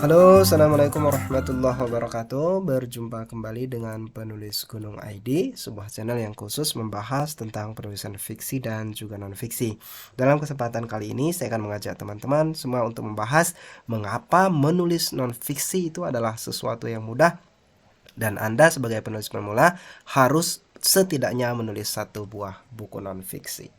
Halo, assalamualaikum warahmatullahi wabarakatuh. Berjumpa kembali dengan penulis Gunung ID, sebuah channel yang khusus membahas tentang penulisan fiksi dan juga non-fiksi. Dalam kesempatan kali ini, saya akan mengajak teman-teman semua untuk membahas mengapa menulis non-fiksi itu adalah sesuatu yang mudah, dan Anda sebagai penulis pemula harus setidaknya menulis satu buah buku non-fiksi.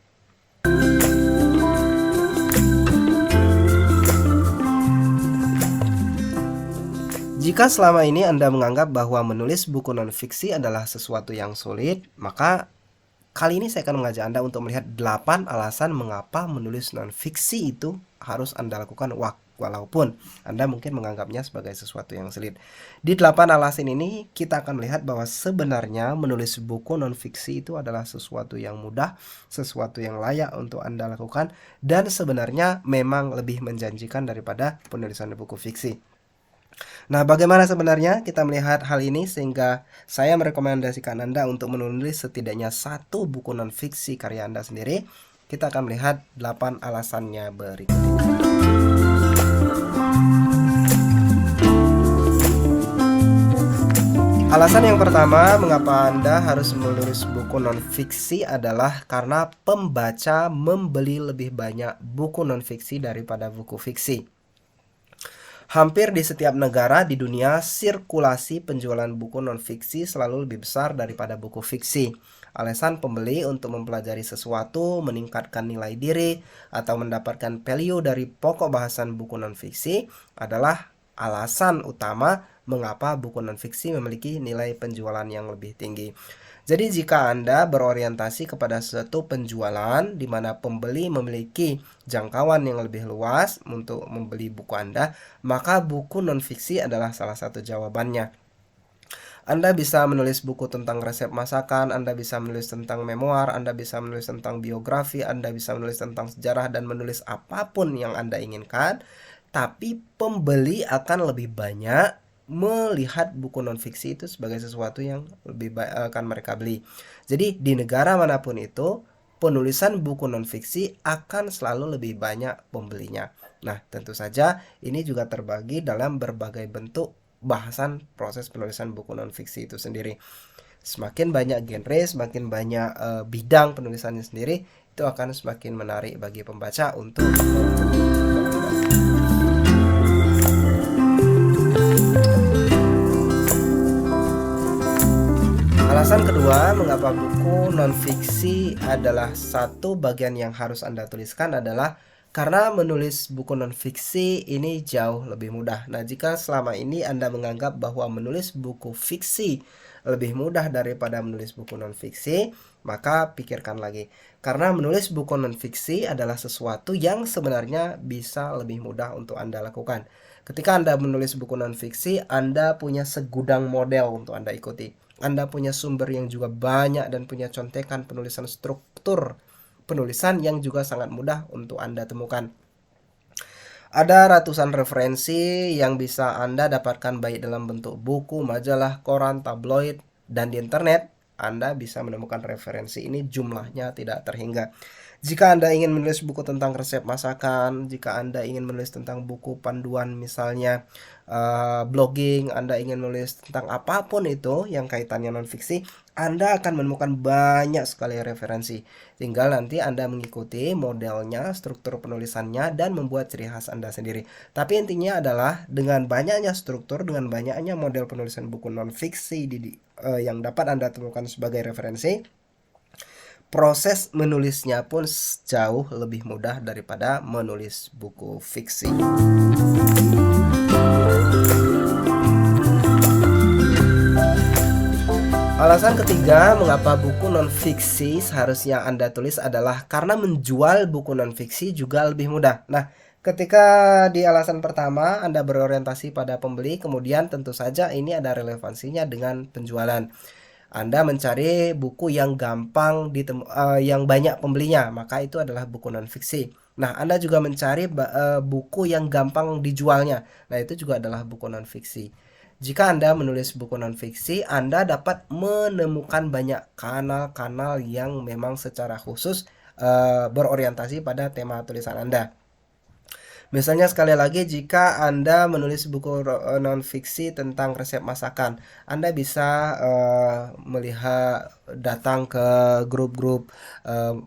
Jika selama ini Anda menganggap bahwa menulis buku non-fiksi adalah sesuatu yang sulit, maka kali ini saya akan mengajak Anda untuk melihat 8 alasan mengapa menulis non-fiksi itu harus Anda lakukan walaupun Anda mungkin menganggapnya sebagai sesuatu yang sulit. Di 8 alasan ini kita akan melihat bahwa sebenarnya menulis buku non-fiksi itu adalah sesuatu yang mudah, sesuatu yang layak untuk Anda lakukan, dan sebenarnya memang lebih menjanjikan daripada penulisan buku fiksi. Nah, bagaimana sebenarnya kita melihat hal ini sehingga saya merekomendasikan Anda untuk menulis setidaknya satu buku non-fiksi karya Anda sendiri. Kita akan melihat 8 alasannya berikut ini. Alasan yang pertama mengapa Anda harus menulis buku non-fiksi adalah karena pembaca membeli lebih banyak buku non-fiksi daripada buku fiksi. Hampir di setiap negara di dunia, sirkulasi penjualan buku non-fiksi selalu lebih besar daripada buku fiksi. Alasan pembeli untuk mempelajari sesuatu, meningkatkan nilai diri, atau mendapatkan value dari pokok bahasan buku non-fiksi adalah alasan utama mengapa buku non-fiksi memiliki nilai penjualan yang lebih tinggi. Jadi jika Anda berorientasi kepada suatu penjualan di mana pembeli memiliki jangkauan yang lebih luas untuk membeli buku Anda, maka buku non-fiksi adalah salah satu jawabannya. Anda bisa menulis buku tentang resep masakan, Anda bisa menulis tentang memoir, Anda bisa menulis tentang biografi, Anda bisa menulis tentang sejarah, dan menulis apapun yang Anda inginkan, tapi pembeli akan lebih banyak melihat buku non-fiksi itu sebagai sesuatu yang lebih baik akan mereka beli. Jadi di negara manapun itu, penulisan buku non-fiksi akan selalu lebih banyak pembelinya. Nah, tentu saja ini juga terbagi dalam berbagai bentuk bahasan proses penulisan buku non-fiksi itu sendiri. Semakin banyak genre, semakin banyak bidang penulisannya sendiri, itu akan semakin menarik bagi pembaca untuk Alasan kedua, mengapa buku non-fiksi adalah satu bagian yang harus Anda tuliskan adalah karena menulis buku non-fiksi ini jauh lebih mudah. Nah, jika selama ini Anda menganggap bahwa menulis buku fiksi lebih mudah daripada menulis buku non-fiksi, maka pikirkan lagi. Karena menulis buku non-fiksi adalah sesuatu yang sebenarnya bisa lebih mudah untuk Anda lakukan. Ketika Anda menulis buku non-fiksi, Anda punya segudang model untuk Anda ikuti. Anda punya sumber yang juga banyak dan punya contekan penulisan struktur penulisan yang juga sangat mudah untuk Anda temukan. Ada ratusan referensi yang bisa Anda dapatkan baik dalam bentuk buku, majalah, koran, tabloid, dan di internet. Anda bisa menemukan referensi ini, jumlahnya tidak terhingga. Jika Anda ingin menulis buku tentang resep masakan, jika Anda ingin menulis tentang buku panduan misalnya blogging, Anda ingin menulis tentang apapun itu yang kaitannya non-fiksi, Anda akan menemukan banyak sekali referensi. Tinggal nanti Anda mengikuti modelnya, struktur penulisannya, dan membuat ciri khas Anda sendiri. Tapi intinya adalah dengan banyaknya struktur, dengan banyaknya model penulisan buku non-fiksi yang dapat Anda temukan sebagai referensi, proses menulisnya pun jauh lebih mudah daripada menulis buku fiksi. Alasan ketiga mengapa buku non-fiksi seharusnya Anda tulis adalah karena menjual buku non-fiksi juga lebih mudah. Nah, ketika di alasan pertama Anda berorientasi pada pembeli, kemudian tentu saja ini ada relevansinya dengan penjualan. Anda mencari buku yang gampang yang banyak pembelinya, maka itu adalah buku non-fiksi. Nah, Anda juga mencari buku yang gampang dijualnya. Nah, itu juga adalah buku non-fiksi. Jika Anda menulis buku non-fiksi, Anda dapat menemukan banyak kanal-kanal yang memang secara khusus berorientasi pada tema tulisan Anda. Misalnya sekali lagi jika Anda menulis buku non-fiksi tentang resep masakan, Anda bisa, melihat datang ke grup-grup,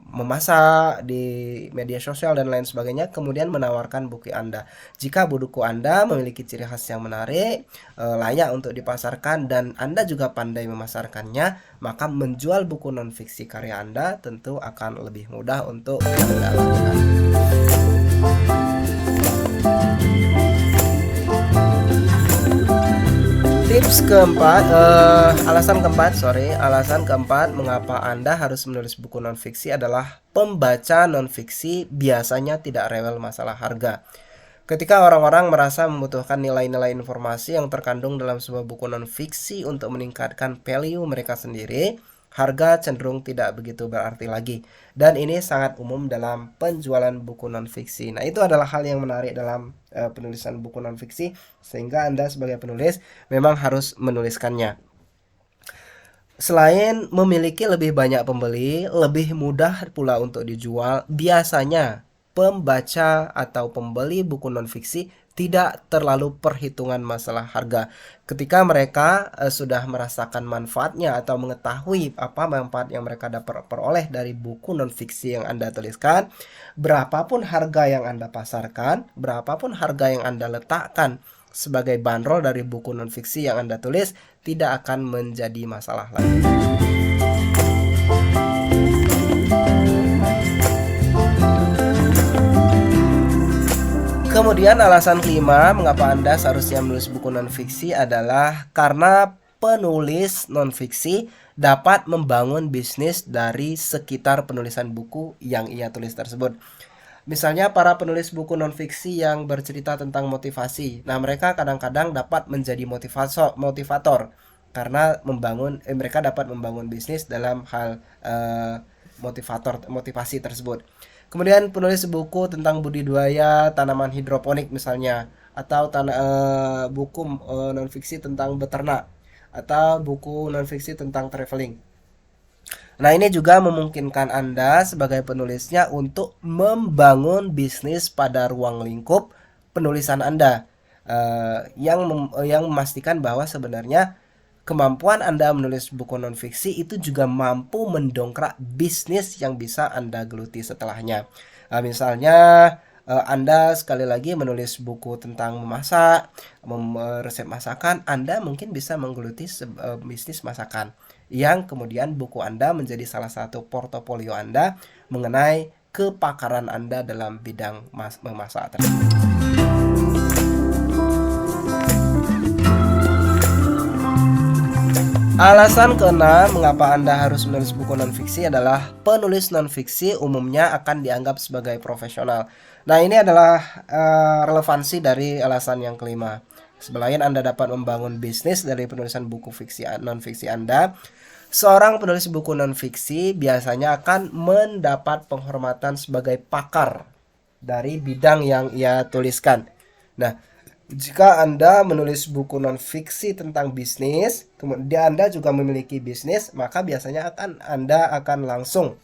memasak di media sosial dan lain sebagainya, kemudian menawarkan buku Anda. Jika buku Anda memiliki ciri khas yang menarik, layak untuk dipasarkan dan Anda juga pandai memasarkannya, maka menjual buku non-fiksi karya Anda tentu akan lebih mudah untuk Anda lakukan. Tips keempat, alasan keempat mengapa Anda harus menulis buku non-fiksi adalah pembaca non-fiksi biasanya tidak rewel masalah harga. Ketika orang-orang merasa membutuhkan nilai-nilai informasi yang terkandung dalam sebuah buku non-fiksi untuk meningkatkan value mereka sendiri, harga cenderung tidak begitu berarti lagi. Dan ini sangat umum dalam penjualan buku non-fiksi. Nah, itu adalah hal yang menarik dalam penulisan buku non-fiksi, sehingga Anda sebagai penulis memang harus menuliskannya. Selain memiliki lebih banyak pembeli, lebih mudah pula untuk dijual, biasanya pembaca atau pembeli buku non-fiksi tidak terlalu perhitungan masalah harga. Ketika mereka sudah merasakan manfaatnya atau mengetahui apa manfaat yang mereka dapat peroleh dari buku non-fiksi yang Anda tuliskan, berapapun harga yang Anda pasarkan, berapapun harga yang Anda letakkan sebagai bandrol dari buku non-fiksi yang Anda tulis, tidak akan menjadi masalah lagi. Kemudian alasan kelima mengapa Anda seharusnya menulis buku non-fiksi adalah karena penulis non-fiksi dapat membangun bisnis dari sekitar penulisan buku yang ia tulis tersebut. Misalnya para penulis buku non-fiksi yang bercerita tentang motivasi. Nah, mereka kadang-kadang dapat menjadi motivator karena mereka dapat membangun bisnis dalam hal motivasi tersebut. Kemudian penulis buku tentang budidaya tanaman hidroponik misalnya, atau buku non-fiksi tentang beternak, atau buku non-fiksi tentang traveling. Nah, ini juga memungkinkan Anda sebagai penulisnya untuk membangun bisnis pada ruang lingkup penulisan Anda, yang memastikan bahwa sebenarnya kemampuan Anda menulis buku non-fiksi itu juga mampu mendongkrak bisnis yang bisa Anda geluti setelahnya. Misalnya Anda sekali lagi menulis buku tentang memasak, resep masakan, Anda mungkin bisa menggeluti bisnis masakan, yang kemudian buku Anda menjadi salah satu portofolio Anda mengenai kepakaran Anda dalam bidang memasak tersebut. Alasan keenam mengapa Anda harus menulis buku non-fiksi adalah penulis non-fiksi umumnya akan dianggap sebagai profesional. Nah, ini adalah relevansi dari alasan yang kelima. Selain Anda dapat membangun bisnis dari penulisan buku non-fiksi Anda, seorang penulis buku non-fiksi biasanya akan mendapat penghormatan sebagai pakar dari bidang yang ia tuliskan. Nah, jika Anda menulis buku non-fiksi tentang bisnis, kemudian Anda juga memiliki bisnis, maka biasanya Anda akan langsung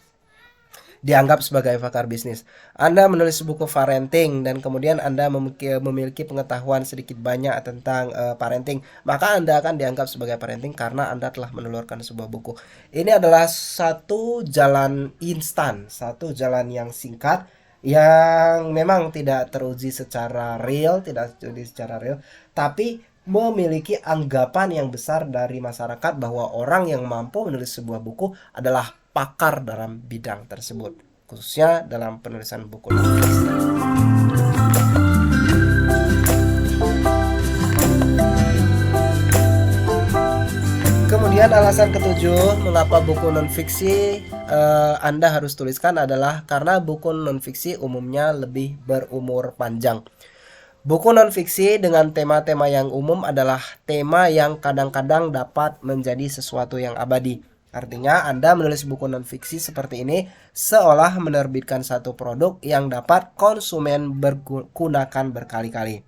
dianggap sebagai pakar bisnis. Anda menulis buku parenting dan kemudian Anda memiliki pengetahuan sedikit banyak tentang parenting, maka Anda akan dianggap sebagai parenting karena Anda telah menelurkan sebuah buku. Ini adalah satu jalan instan, satu jalan yang singkat, yang memang tidak teruji secara real, tapi memiliki anggapan yang besar dari masyarakat bahwa orang yang mampu menulis sebuah buku adalah pakar dalam bidang tersebut, khususnya dalam penulisan buku non-fiksi. Kemudian alasan ketujuh mengapa buku non-fiksi Anda harus tuliskan adalah karena buku non-fiksi umumnya lebih berumur panjang. Buku non-fiksi dengan tema-tema yang umum adalah tema yang kadang-kadang dapat menjadi sesuatu yang abadi. Artinya Anda menulis buku non-fiksi seperti ini seolah menerbitkan satu produk yang dapat konsumen gunakan berkali-kali.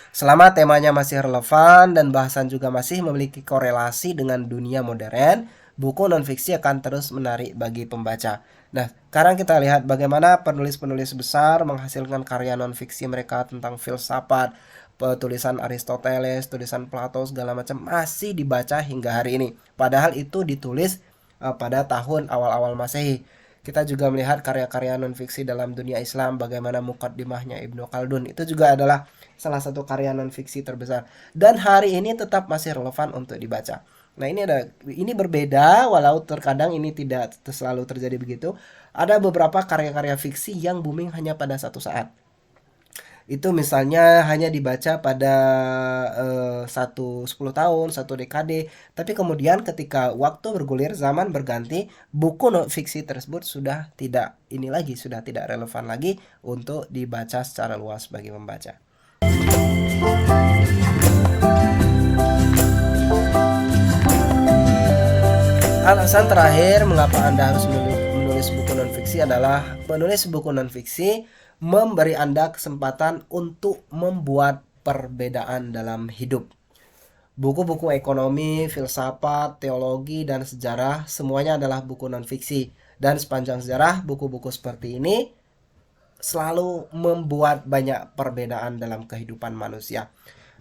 Selama temanya masih relevan dan bahasan juga masih memiliki korelasi dengan dunia modern, buku non-fiksi akan terus menarik bagi pembaca. Nah, sekarang kita lihat bagaimana penulis-penulis besar menghasilkan karya non-fiksi mereka tentang filsafat, tulisan Aristoteles, tulisan Plato, segala macam masih dibaca hingga hari ini. Padahal itu ditulis pada tahun awal-awal Masehi. Kita juga melihat karya-karya non-fiksi dalam dunia Islam, bagaimana Muqaddimahnya Ibnu Khaldun. Itu juga adalah salah satu karya non-fiksi terbesar. Dan hari ini tetap masih relevan untuk dibaca. Nah, ini berbeda, walau terkadang ini tidak selalu terjadi begitu. Ada beberapa karya-karya fiksi yang booming hanya pada satu saat. Itu misalnya hanya dibaca pada 10 tahun, satu dekade, tapi kemudian ketika waktu bergulir, zaman berganti, buku non fiksi tersebut sudah tidak ini lagi, sudah tidak relevan lagi untuk dibaca secara luas bagi pembaca. Alasan terakhir mengapa Anda harus menulis buku non-fiksi adalah menulis buku non-fiksi memberi Anda kesempatan untuk membuat perbedaan dalam hidup. Buku-buku ekonomi, filsafat, teologi, dan sejarah semuanya adalah buku non-fiksi. Dan sepanjang sejarah, buku-buku seperti ini selalu membuat banyak perbedaan dalam kehidupan manusia.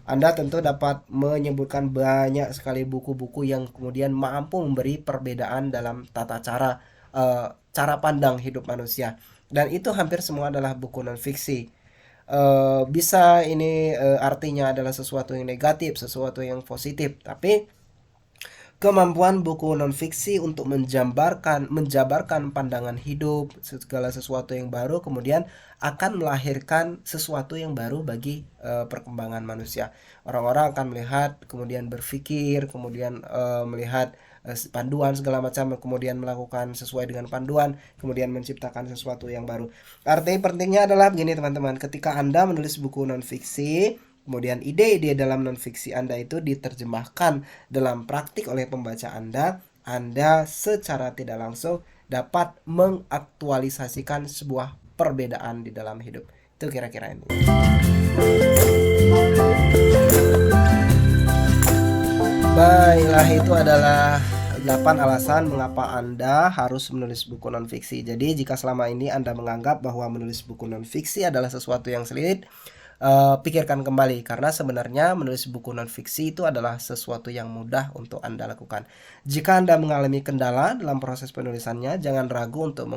Anda tentu dapat menyebutkan banyak sekali buku-buku yang kemudian mampu memberi perbedaan dalam tata cara cara pandang hidup manusia. Dan itu hampir semua adalah buku non-fiksi. Bisa ini artinya adalah sesuatu yang negatif, sesuatu yang positif, tapi kemampuan buku non-fiksi untuk menjabarkan pandangan hidup, segala sesuatu yang baru, kemudian akan melahirkan sesuatu yang baru bagi perkembangan manusia. Orang-orang akan melihat, kemudian berpikir, kemudian melihat panduan segala macam, kemudian melakukan sesuai dengan panduan, kemudian menciptakan sesuatu yang baru. Arti pentingnya adalah begini teman-teman, ketika Anda menulis buku non-fiksi, kemudian ide-ide dalam non-fiksi Anda itu diterjemahkan dalam praktik oleh pembaca Anda secara tidak langsung dapat mengaktualisasikan sebuah perbedaan di dalam hidup. Itu kira-kira ini. Baiklah, itu adalah 8 alasan mengapa Anda harus menulis buku non-fiksi. Jadi jika selama ini Anda menganggap bahwa menulis buku non-fiksi adalah sesuatu yang sulit, pikirkan kembali, karena sebenarnya menulis buku non-fiksi itu adalah sesuatu yang mudah untuk Anda lakukan. Jika Anda mengalami kendala dalam proses penulisannya, jangan ragu untuk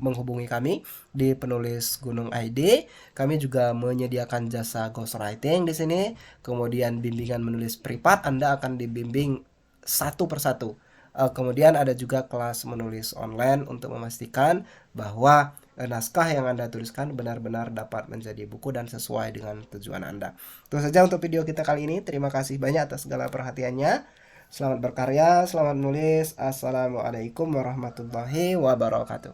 menghubungi kami di Penulis Gunung ID. Kami juga menyediakan jasa ghostwriting di sini, kemudian bimbingan menulis privat, Anda akan dibimbing satu persatu. Kemudian ada juga kelas menulis online untuk memastikan bahwa naskah yang Anda tuliskan benar-benar dapat menjadi buku dan sesuai dengan tujuan Anda. Itu saja untuk video kita kali ini. Terima kasih banyak atas segala perhatiannya. Selamat berkarya, selamat menulis. Assalamualaikum warahmatullahi wabarakatuh.